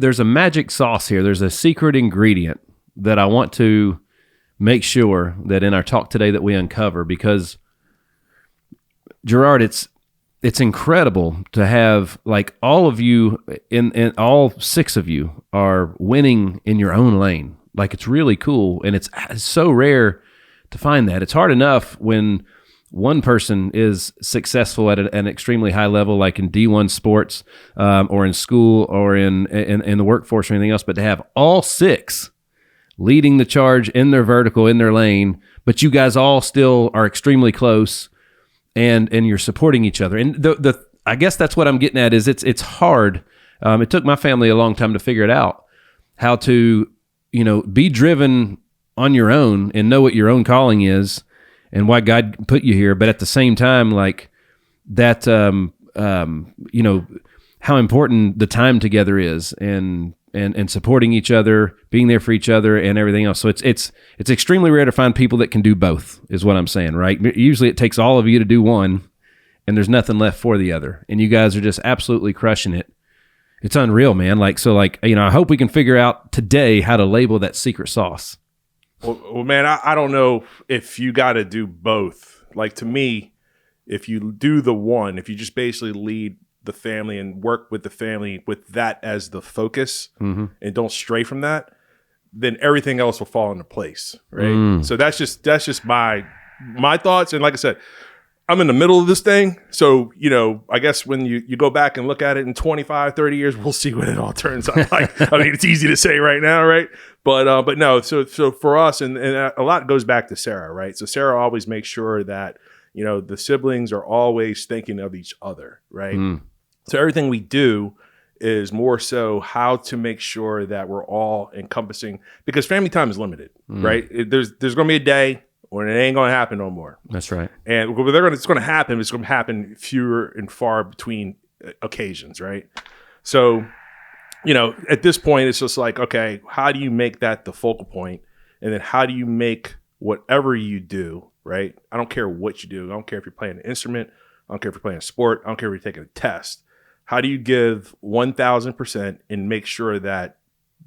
there's a magic sauce here. There's a secret ingredient that I want to make sure that in our talk today that we uncover, because Gerard, it's incredible to have like all of you in all 6 of you are winning in your own lane. Like it's really cool, and it's so rare to find that. It's hard enough when one person is successful at an extremely high level, like in D1 sports, or in school, or in the workforce or anything else, but to have all 6 leading the charge in their vertical, in their lane, but you guys all still are extremely close, and you're supporting each other. And I guess that's what I'm getting at is it's hard. It took my family a long time to figure it out, how to, be driven on your own and know what your own calling is and why God put you here. But at the same time, like that, how important the time together is, and supporting each other, being there for each other, and everything else. So it's extremely rare to find people that can do both, is what I'm saying, right? Usually it takes all of you to do one, and there's nothing left for the other. And you guys are just absolutely crushing it. It's unreal, man. I hope we can figure out today how to label that secret sauce. Well, man, I don't know if you got to do both. Like, to me, if you do the one, if you just basically lead the family and work with the family with that as the focus, and don't stray from that, then everything else will fall into place, right? So that's just my thoughts. And like I said, I'm in the middle of this thing. So, I guess when you go back and look at it in 25, 30 years, we'll see what it all turns out like. I mean, it's easy to say right now, right? But no, so for us, and a lot goes back to Sarah, right? So Sarah always makes sure that, the siblings are always thinking of each other, right? So everything we do is more so how to make sure that we're all encompassing, because family time is limited, right? There's going to be a day when it ain't going to happen no more. That's right. And it's going to happen. It's going to happen fewer and far between occasions, right? So, at this point, it's just like, okay, how do you make that the focal point? And then how do you make whatever you do, right? I don't care what you do. I don't care if you're playing an instrument. I don't care if you're playing a sport. I don't care if you're taking a test. How do you give 1,000% and make sure that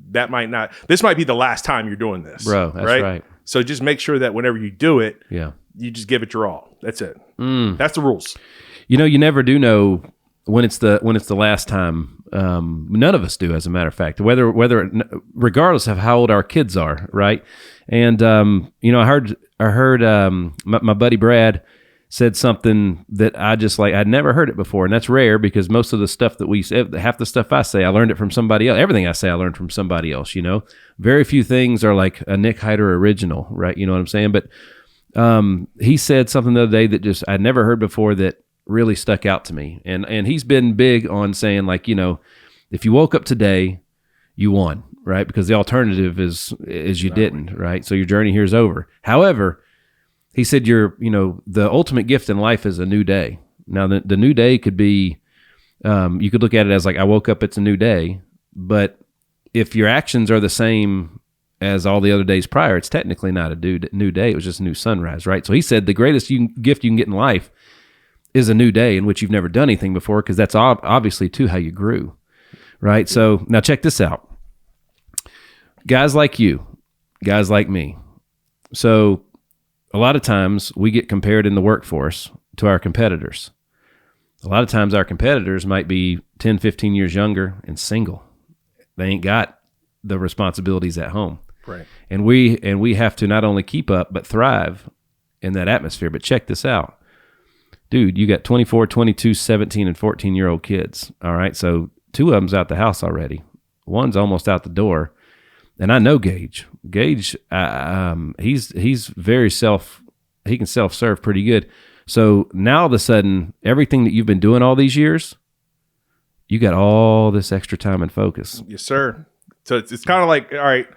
this might be the last time you're doing this, bro? That's right. So just make sure that whenever you do it, you just give it your all. That's it. That's the rules. You never do know when it's the last time. None of us do, as a matter of fact. Regardless of how old our kids are, right? And I heard my buddy Brad said something that I'd never heard it before, and that's rare, because most of the stuff that we say, half the stuff I say, I learned it from somebody else. Everything I say, I learned from somebody else. Very few things are like a Nick Hyder original, right? You know what I'm saying? But he said something the other day that just I'd never heard before that really stuck out to me, and he's been big on saying, like, if you woke up today, you won, right? Because the alternative is you didn't, right? So your journey here is over. However, he said, the ultimate gift in life is a new day. Now, the new day could be, you could look at it as like, I woke up, it's a new day. But if your actions are the same as all the other days prior, it's technically not a new day. It was just a new sunrise, right? So he said the greatest gift you can get in life is a new day in which you've never done anything before, because that's obviously too how you grew, right? So now check this out. Guys like you, guys like me. So a lot of times we get compared in the workforce to our competitors. A lot of times our competitors might be 10, 15 years younger and single. They ain't got the responsibilities at home. Right. And we have to not only keep up, but thrive in that atmosphere. But check this out. Dude, you got 24, 22, 17, and 14-year-old kids. All right. So 2 of them's out the house already. One's almost out the door. And I know Gage. Gage, he's very he can self-serve pretty good. So now all of a sudden, everything that you've been doing all these years, you got all this extra time and focus. Yes, sir. So it's kind of like, all right,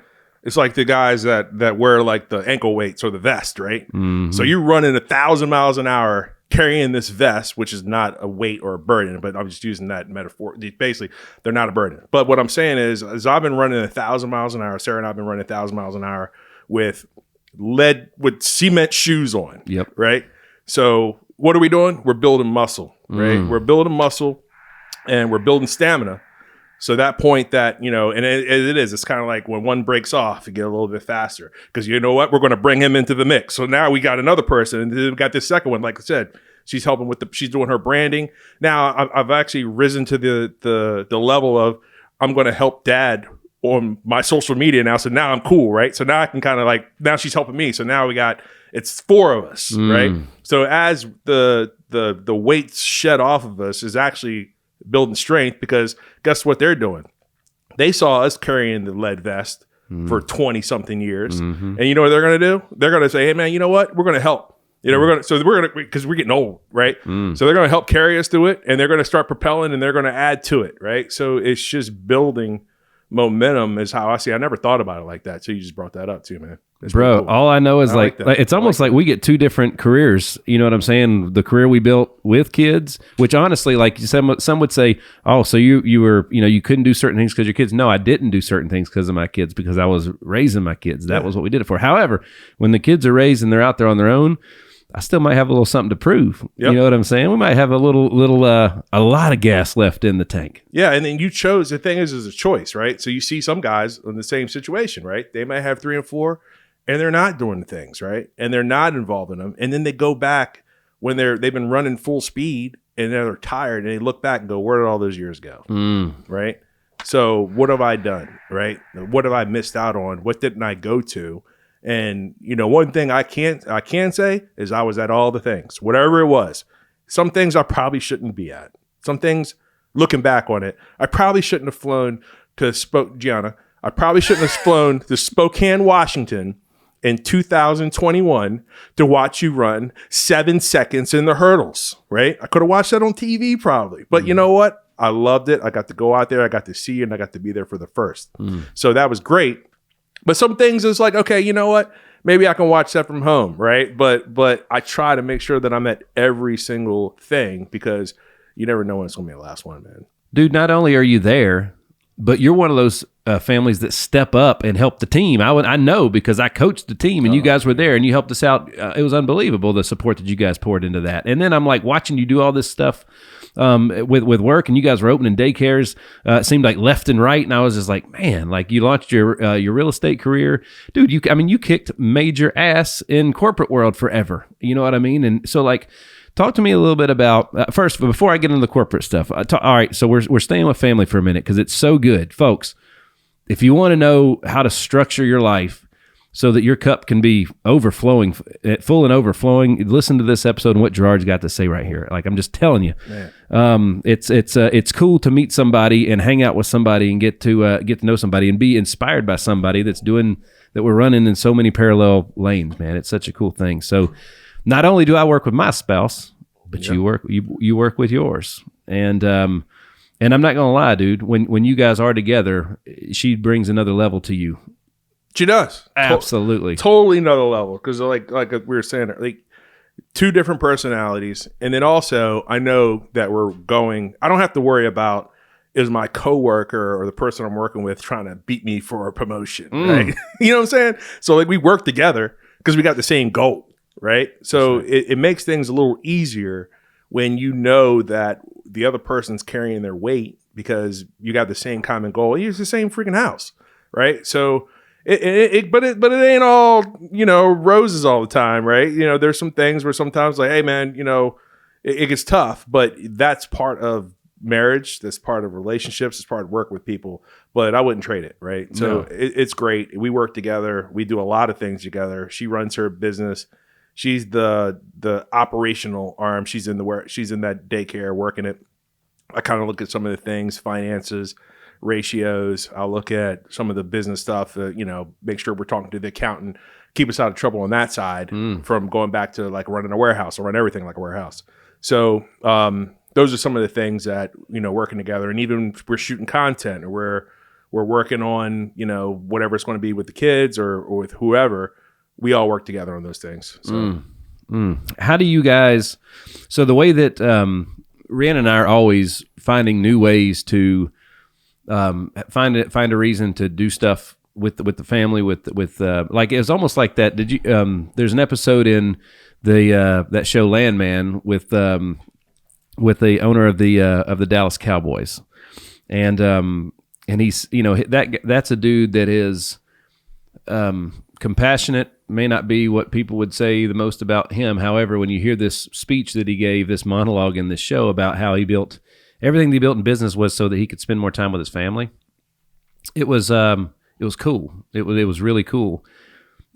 it's like the guys that wear like the ankle weights or the vest, right? Mm-hmm. So you're running 1,000 miles an hour carrying this vest, which is not a weight or a burden, but I'm just using that metaphor. Basically, they're not a burden. But what I'm saying is I've been running 1,000 miles an hour. Sarah and I've been running 1,000 miles an hour with cement shoes on. Yep. Right. So what are we doing? We're building muscle. Right. We're building muscle, and we're building stamina. So that point that, and it's kind of like when one breaks off, you get a little bit faster because you know what? We're going to bring him into the mix. So now we got another person and then we got this second one. Like I said, she's helping she's doing her branding. Now I've actually risen to the level of I'm going to help dad on my social media now. So now I'm cool, right? So now I can kind of now she's helping me. So now it's 4 of us, right? So as the weights shed off of us is actually building strength because guess what they're doing? They saw us carrying the lead vest for 20 something years. And you know what they're going to do? They're going to say, hey man, you know what? We're going to help. Because we're getting old, right? So they're going to help carry us through it and they're going to start propelling and they're going to add to it, right? So it's just building momentum is how I see it. I never thought about it like that. So you just brought that up too, man. That's bro, cool. all I know is it's almost like we get 2 different careers. You know what I'm saying? The career we built with kids, which honestly, like some would say, oh, so you were, you couldn't do certain things because your kids. No, I didn't do certain things because of my kids because I was raising my kids. That was what we did it for. However, when the kids are raised and they're out there on their own, I still might have a little something to prove. Yep. You know what I'm saying? We might have a lot of gas left in the tank. Yeah, and then you chose, the thing is a choice, right? So you see some guys in the same situation, right? They might have 3 and 4 and they're not doing the things, right? And they're not involved in them. And then they go back when they've been running full speed and they're tired and they look back and go, where did all those years go? Right? So what have I done, right? What have I missed out on? What didn't I go to? And, one thing I can say is I was at all the things, whatever it was. Some things I probably shouldn't be at. Some things, looking back on it, I probably shouldn't have flown to Gianna. I probably shouldn't have flown to Spokane, Washington in 2021 to watch you run 7 seconds in the hurdles, right? I could have watched that on TV probably. But you know what? I loved it. I got to go out there. I got to see it, and I got to be there for the first. So that was great. But some things is like, okay, you know what? Maybe I can watch that from home, right? But I try to make sure that I'm at every single thing because you never know when it's going to be the last one, man. Dude, not only are you there, but you're one of those families that step up and help the team. I know because I coached the team and you guys were there and you helped us out. It was unbelievable, the support that you guys poured into that. And then I'm like watching you do all this stuff with work, and you guys were opening daycares. It seemed like left and right, and I was just like, man, like you launched your real estate career, dude. You kicked major ass in corporate world forever. You know what I mean? And so like, talk to me a little bit about first before I get into the corporate stuff. All right, so we're staying with family for a minute because it's so good, folks. If you want to know how to structure your life so that your cup can be overflowing, full and overflowing, listen to this episode and what Gerard's got to say right here. Like I'm just telling you, it's cool to meet somebody and hang out with somebody and get to know somebody and be inspired by somebody that's doing that. We're running in so many parallel lanes, man. It's such a cool thing. So not only do I work with my spouse, but you work with yours, and I'm not gonna lie, dude. When you guys are together, she brings another level to you. She does. Absolutely. Totally another level. Because like we were saying, like 2 different personalities. And then also I know that I don't have to worry about is my coworker or the person I'm working with trying to beat me for a promotion. Right? You know what I'm saying? So like we work together because we got the same goal. Right? So it makes things a little easier when you know that the other person's carrying their weight because you got the same common goal. It's the same freaking house. Right? So but it ain't all, roses all the time, right? There's some things where sometimes like, hey man, it gets tough, but that's part of marriage. That's part of relationships. It's part of work with people, but I wouldn't trade it. Right. So it's great. We work together. We do a lot of things together. She runs her business. She's the operational arm. She's in that daycare working it. I kind of look at some of the things, finances, ratios. I'll look at some of the business stuff, make sure we're talking to the accountant, keep us out of trouble on that side from going back to like running a warehouse or run everything like a warehouse. So those are some of the things that, working together, and even we're shooting content or we're working on, whatever it's going to be with the kids or with whoever, we all work together on those things. So how do you guys, so the way that Rhiannon and I are always finding new ways to find a reason to do stuff with the family with like it was almost like that. Did you there's an episode in the that show Landman with the owner of the Dallas Cowboys, And he's, that's a dude that is compassionate. May not be what people would say the most about him. However, when you hear this speech that he gave, this monologue in this show about how he built everything that he built in business was so that he could spend more time with his family. It was cool. It was really cool.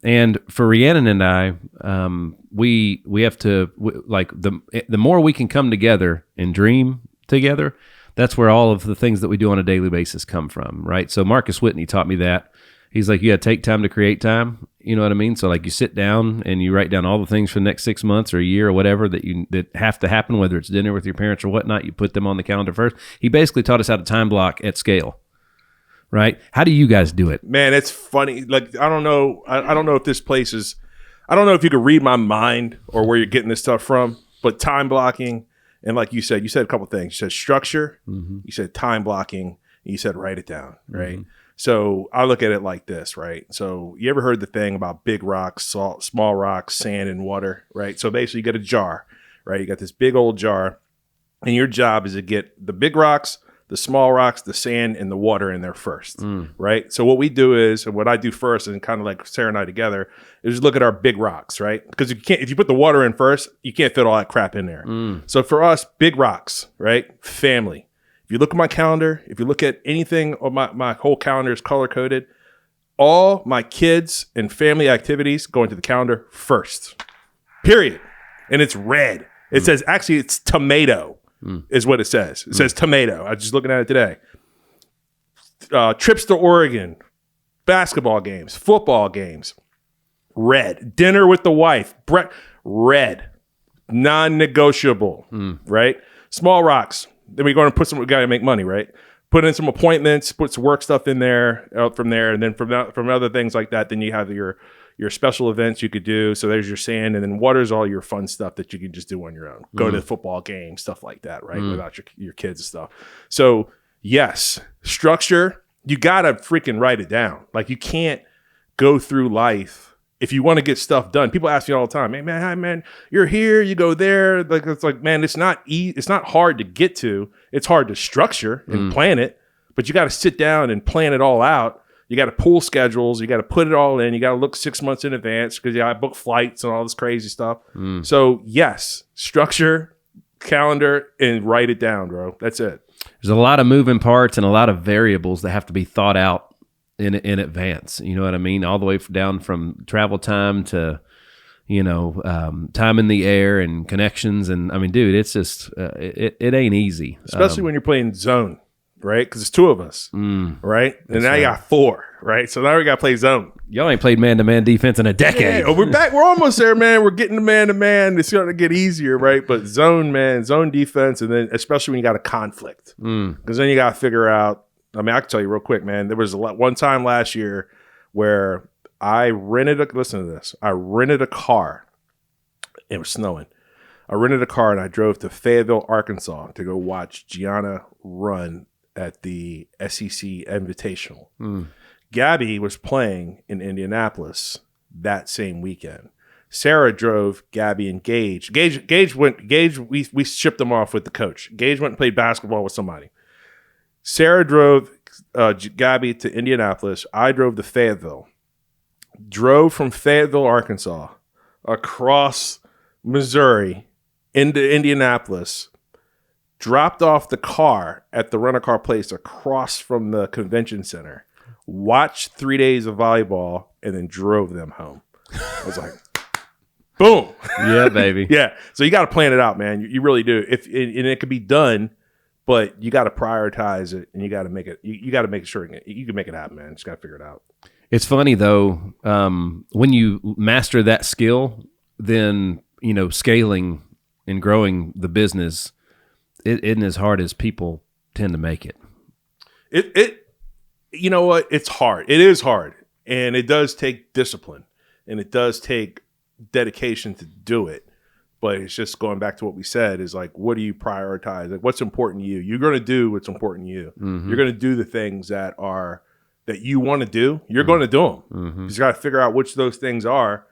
And for Rhiannon and I, we have to the more we can come together and dream together, that's where all of the things that we do on a daily basis come from, right? So Marcus Whitney taught me that. He's like, you got to take time to create time. You know what I mean? So like you sit down and you write down all the things for the next 6 months or a year or whatever that have to happen, whether it's dinner with your parents or whatnot, you put them on the calendar first. He basically taught us how to time block at scale. Right? How do you guys do it? Man, it's funny. Like, I don't know. I don't know if this place is, I don't know if you could read my mind or where you're getting this stuff from, but time blocking. And like you said a couple things. You said structure, you said time blocking, and you said write it down, right? So I look at it like this, right? So you ever heard the thing about big rocks, salt, small rocks, sand, and water, right? So basically you get a jar, right? You got this big old jar, and your job is to get the big rocks, the small rocks, the sand, and the water in there first, right? So what we do is, and what I do first, and kind of like Sarah and I together, is look at our big rocks, right? Because if you put the water in first, you can't fit all that crap in there. So for us, big rocks, right? Family. If you look at my calendar, if you look at anything, or my whole calendar is color coded, all my kids and family activities go into the calendar first, period. And it's red. It says, actually, it's tomato. Is what it says. It says tomato. I was just looking at it today. Trips to Oregon, basketball games, football games, red. Dinner with the wife, red. Non-negotiable, right? Small rocks. Then we're going to we got to make money, right? Put in some appointments, put some work stuff in there, out from there, and then from other things like that, then you have your special events you could do. So there's your sand, and then water's all your fun stuff that you can just do on your own. Go to the football game, stuff like that, right? Without your kids and stuff. So yes, structure, you got to freaking write it down. Like you can't go through life if you want to get stuff done. People ask me all the time, hey man, you're here, you go there. Like it's like, man, it's not hard to get to. It's hard to structure and plan it, but you got to sit down and plan it all out. You got to pull schedules. You got to put it all in. You got to look 6 months in advance because you got to book flights and all this crazy stuff. So yes, structure, calendar, and write it down, bro. That's it. There's a lot of moving parts and a lot of variables that have to be thought out in advance. You know what I mean? All the way down from travel time to, time in the air and connections. And I mean, dude, it's just, it ain't easy. Especially when you're playing zone. Right? Because it's two of us, right? And now you got four, right? So now we got to play zone. Y'all ain't played man-to-man defense in a decade. Yeah, we're back. We're almost there, man. We're getting to man-to-man. It's going to get easier, right? But zone, man, zone defense, and then especially when you got a conflict. Because then you got to figure out, I mean, I can tell you real quick, man. There was one time last year where I rented a car. It was snowing. I rented a car and I drove to Fayetteville, Arkansas to go watch Gianna run at the SEC Invitational. Gabby was playing in Indianapolis that same weekend. Sarah drove Gabby and Gage. We shipped them off with the coach. Gage went and played basketball with somebody. Sarah drove Gabby to Indianapolis. I drove to Fayetteville. Drove from Fayetteville, Arkansas, across Missouri into Indianapolis. Dropped off the car at the rent-a-car place across from the convention center, watched 3 days of volleyball, and then drove them home. I was like, boom. Yeah, baby. Yeah. So you got to plan it out, man. You really do. And it could be done, but you got to prioritize it, and you got to make it. You got to make sure you can make it happen, man. Just got to figure it out. It's funny though, when you master that skill, then scaling and growing the business. It isn't as hard as people tend to make it. You know what? It's hard. It is hard. And it does take discipline. And it does take dedication to do it. But it's just going back to what we said is like, what do you prioritize? Like, what's important to you? You're going to do what's important to you. You're going to do the things that you want to do. You're going to do them. You just got to figure out which those things are.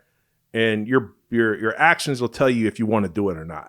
And your actions will tell you if you want to do it or not.